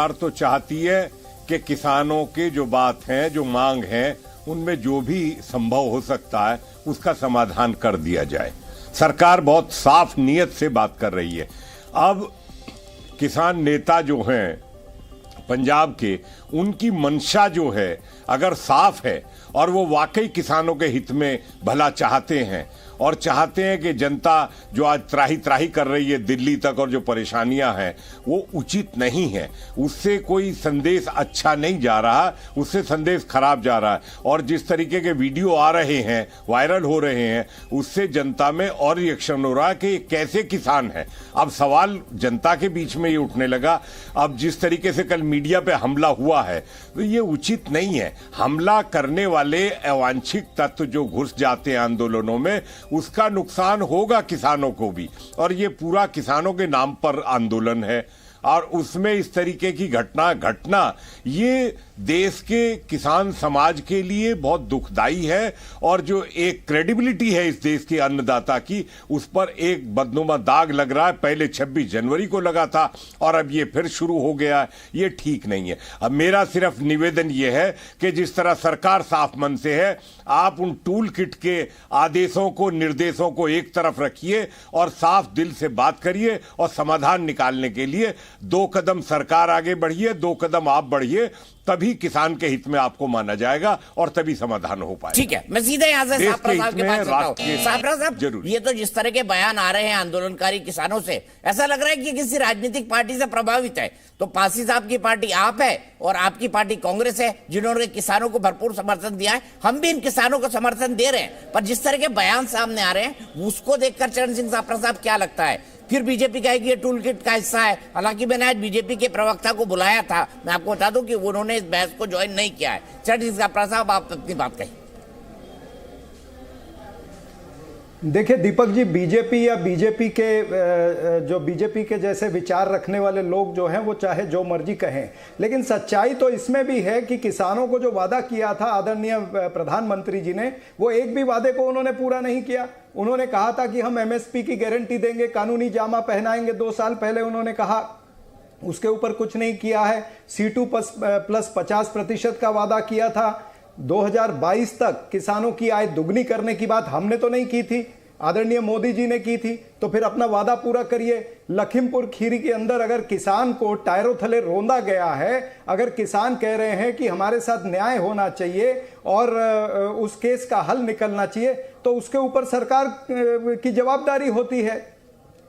सरकार तो चाहती है कि किसानों के जो बात है, जो मांग है, उनमें जो भी संभव हो सकता है उसका समाधान कर दिया जाए। सरकार बहुत साफ नीयत से बात कर रही है। अब किसान नेता जो हैं पंजाब के, उनकी मंशा जो है अगर साफ है और वो वाकई किसानों के हित में भला चाहते हैं और चाहते हैं कि जनता जो आज त्राही त्राही कर रही है दिल्ली तक और जो परेशानियां हैं वो उचित नहीं है, उससे कोई संदेश अच्छा नहीं जा रहा, उससे संदेश खराब जा रहा है। और जिस तरीके के वीडियो आ रहे हैं, वायरल हो रहे हैं, उससे जनता में और रिएक्शन हो रहा है कि कैसे किसान है। अब सवाल जनता के बीच में ये उठने लगा। अब जिस तरीके से कल मीडिया पे हमला हुआ है तो ये उचित नहीं है। हमला करने वाले अवांछित तत्व जो घुस जाते हैं आंदोलनों में, उसका नुकसान होगा किसानों को भी। और ये पूरा किसानों के नाम पर आंदोलन है और उसमें इस तरीके की घटना ये देश के किसान समाज के लिए बहुत दुखदाई है। और जो एक क्रेडिबिलिटी है इस देश के अन्नदाता की, उस पर एक बदनुमा दाग लग रहा है। पहले 26 जनवरी को लगा था और अब ये फिर शुरू हो गया है। ये ठीक नहीं है। अब मेरा सिर्फ निवेदन ये है कि जिस तरह सरकार साफ मन से है, आप उन टूल किट के आदेशों को, निर्देशों को एक तरफ रखिए और साफ दिल से बात करिए और समाधान निकालने के लिए 2 कदम सरकार आगे बढ़िए, 2 कदम आप बढ़िए, तभी किसान के हित में आपको माना जाएगा और तभी समाधान हो पाएगा। ठीक है, मैं सीधे यहाँ से साहब के पास चलता हूं। साहब, ये तो जिस तरह के बयान आ रहे हैं आंदोलनकारी किसानों से, ऐसा लग रहा है कि किसी राजनीतिक पार्टी से प्रभावित है। तो पासी साहब की पार्टी आप है और आपकी पार्टी कांग्रेस है, जिन्होंने किसानों को भरपूर समर्थन दिया है। हम भी इन किसानों को समर्थन दे रहे हैं, पर जिस तरह के बयान सामने आ रहे हैं उसको देखकर चरण सिंह साहब क्या लगता है? फिर बीजेपी कहेगी ये टूल किट का हिस्सा है। हालांकि मैंने आज बीजेपी के प्रवक्ता को बुलाया था, मैं आपको बता दूं कि उन्होंने इस बहस को ज्वाइन नहीं किया है। चरण सिंह साहब, आप अपनी बात कही। देखिए दीपक जी, बीजेपी या बीजेपी के जैसे विचार रखने वाले लोग जो हैं वो चाहे जो मर्जी कहें, लेकिन सच्चाई तो इसमें भी है कि किसानों को जो वादा किया था आदरणीय प्रधानमंत्री जी ने, वो एक भी वादे को उन्होंने पूरा नहीं किया। उन्होंने कहा था कि हम एमएसपी की गारंटी देंगे, कानूनी जामा पहनाएंगे, 2 साल पहले उन्होंने कहा, उसके ऊपर कुछ नहीं किया है। C2 प्लस 50% का वादा किया था। 2022 तक किसानों की आय दुगनी करने की बात हमने तो नहीं की थी, आदरणीय मोदी जी ने की थी। तो फिर अपना वादा पूरा करिए। लखीमपुर खीरी के अंदर अगर किसान को टायरों थले रौंदा गया है, अगर किसान कह रहे हैं कि हमारे साथ न्याय होना चाहिए और उस केस का हल निकलना चाहिए, तो उसके ऊपर सरकार की जवाबदारी होती है।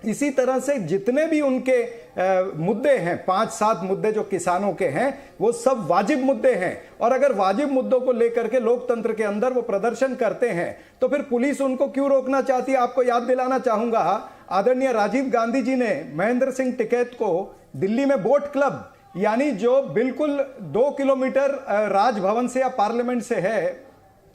इसी तरह से जितने भी उनके मुद्दे हैं, 5-7 मुद्दे जो किसानों के हैं, वो सब वाजिब मुद्दे हैं। और अगर वाजिब मुद्दों को लेकर के लोकतंत्र के अंदर वो प्रदर्शन करते हैं तो फिर पुलिस उनको क्यों रोकना चाहती है? आपको याद दिलाना चाहूंगा, आदरणीय राजीव गांधी जी ने महेंद्र सिंह टिकैत को दिल्ली में बोट क्लब, यानी जो बिल्कुल 2 किलोमीटर राजभवन से या पार्लियामेंट से है,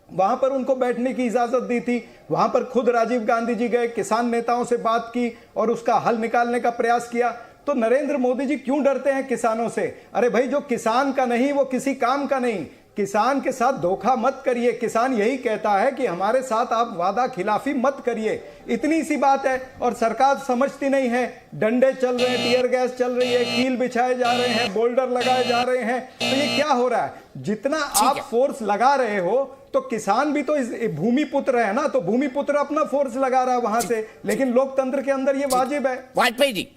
वहां पर उनको बैठने की इजाजत दी थी। वहां पर खुद राजीव गांधी जी गए, किसान नेताओं से बात की और उसका हल निकालने का प्रयास किया। तो नरेंद्र मोदी जी क्यों डरते हैं किसानों से? अरे भाई, जो किसान का नहीं वो किसी काम का नहीं। किसान के साथ धोखा मत करिए। किसान यही कहता है कि हमारे साथ आप वादा खिलाफी मत करिए, इतनी सी बात है। और सरकार समझती नहीं है। डंडे चल रहे हैं, टीयर गैस चल रही है, कील बिछाए जा रहे हैं, बोल्डर लगाए जा रहे हैं। तो ये क्या हो रहा है? जितना आप फोर्स लगा रहे हो तो किसान भी तो इस भूमिपुत्र है ना, तो भूमिपुत्र अपना फोर्स लगा रहा है वहां से, लेकिन लोकतंत्र के अंदर ये वाजिब है। वाजपेयी जी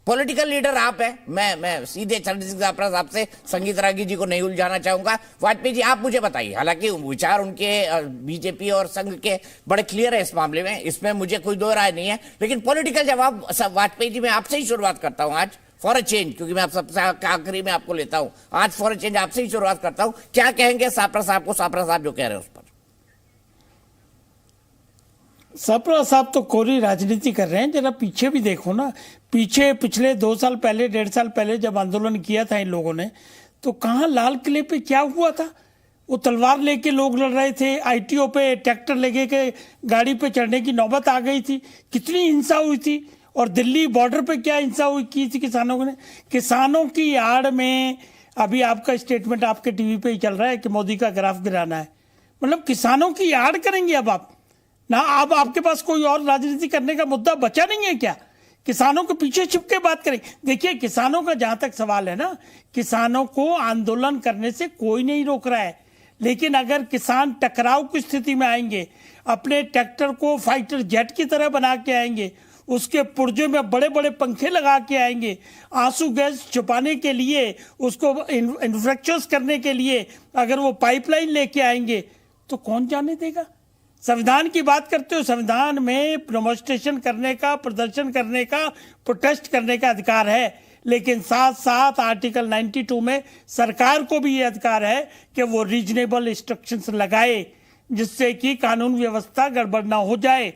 पॉलिटिकल लीडर आप हैं, मैं सीधे चरण सिंह साहब से संगीत रागी जी को नहीं उलझाना चाहूंगा। वाजपेयी जी, आप मुझे बताइए, हालांकि विचार उनके बीजेपी और संघ के बड़े क्लियर है इस मामले में, इसमें मुझे कोई दो राय नहीं है, लेकिन पॉलिटिकल जवाब वाजपेयी जी मैं आपसे ही शुरुआत करता हूं आज फॉर अ चेंज, क्योंकि मैं आप सबसे आखिरी में आपको लेता हूं। आज फॉर अ चेंज आपसे ही शुरुआत करता हूं। क्या कहेंगे सापरा साहब को, सापरा साहब जो कह रहे हैं उस पर? सापरा साहब तो कोरी राजनीति कर रहे हैं। जरा पीछे भी देखो ना, पीछे पिछले 2 साल पहले, 1.5 साल पहले जब आंदोलन किया था इन लोगों ने, तो कहाँ लाल किले पे क्या हुआ था? वो तलवार लेके लोग लड़ रहे थे, आईटीओ पे ट्रैक्टर लेके के गाड़ी पे चढ़ने की नौबत आ गई थी, कितनी हिंसा हुई थी। और दिल्ली बॉर्डर पे क्या हिंसा हुई की थी किसानों ने। किसानों की आड़ में अभी आपका स्टेटमेंट आपके टीवी पे ही चल रहा है कि मोदी का ग्राफ गिराना है। मतलब किसानों की आड़ करेंगे अब आप ना? अब आपके पास कोई और राजनीति करने का मुद्दा बचा नहीं है क्या? किसानों के पीछे छिप के बात करें। देखिए, किसानों का जहां तक सवाल है ना, किसानों को आंदोलन करने से कोई नहीं रोक रहा है, लेकिन अगर किसान टकराव की स्थिति में आएंगे, अपने ट्रैक्टर को फाइटर जेट की तरह बना के आएंगे, उसके पुर्जे में बड़े बड़े पंखे लगा के आएंगे, आंसू गैस छुपाने के लिए, उसको इन्फेक्शस करने के लिए अगर वो पाइपलाइन लेके आएंगे, तो कौन जाने देगा? संविधान की बात करते हो, संविधान में डेमोन्स्ट्रेशन करने का, प्रदर्शन करने का, प्रोटेस्ट करने का अधिकार है, लेकिन साथ साथ आर्टिकल 92 में सरकार को भी ये अधिकार है कि वो रीजनेबल इंस्ट्रक्शंस लगाए जिससे कि कानून व्यवस्था गड़बड़ ना हो जाए।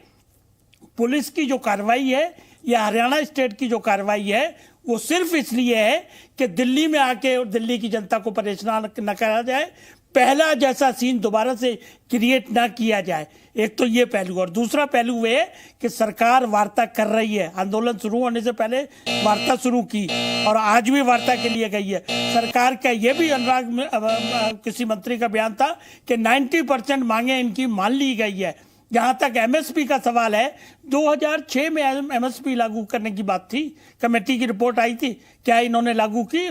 पुलिस की जो कार्रवाई है या हरियाणा स्टेट की जो कार्रवाई है वो सिर्फ इसलिए है कि दिल्ली में आके और दिल्ली की जनता को परेशान न करा जाए, पहला जैसा सीन दोबारा से क्रिएट ना किया जाए। एक तो ये पहलू, और दूसरा पहलू ये है कि सरकार वार्ता कर रही है। आंदोलन शुरू होने से पहले वार्ता शुरू की और आज भी वार्ता के लिए गई है। सरकार का ये भी अनुराग किसी मंत्री का बयान था कि 90% मांगे इनकी मान ली गई है। जहां तक एमएसपी का सवाल है, 2006 में एमएसपी लागू करने की बात थी, कमेटी की रिपोर्ट आई थी, क्या इन्होंने लागू की?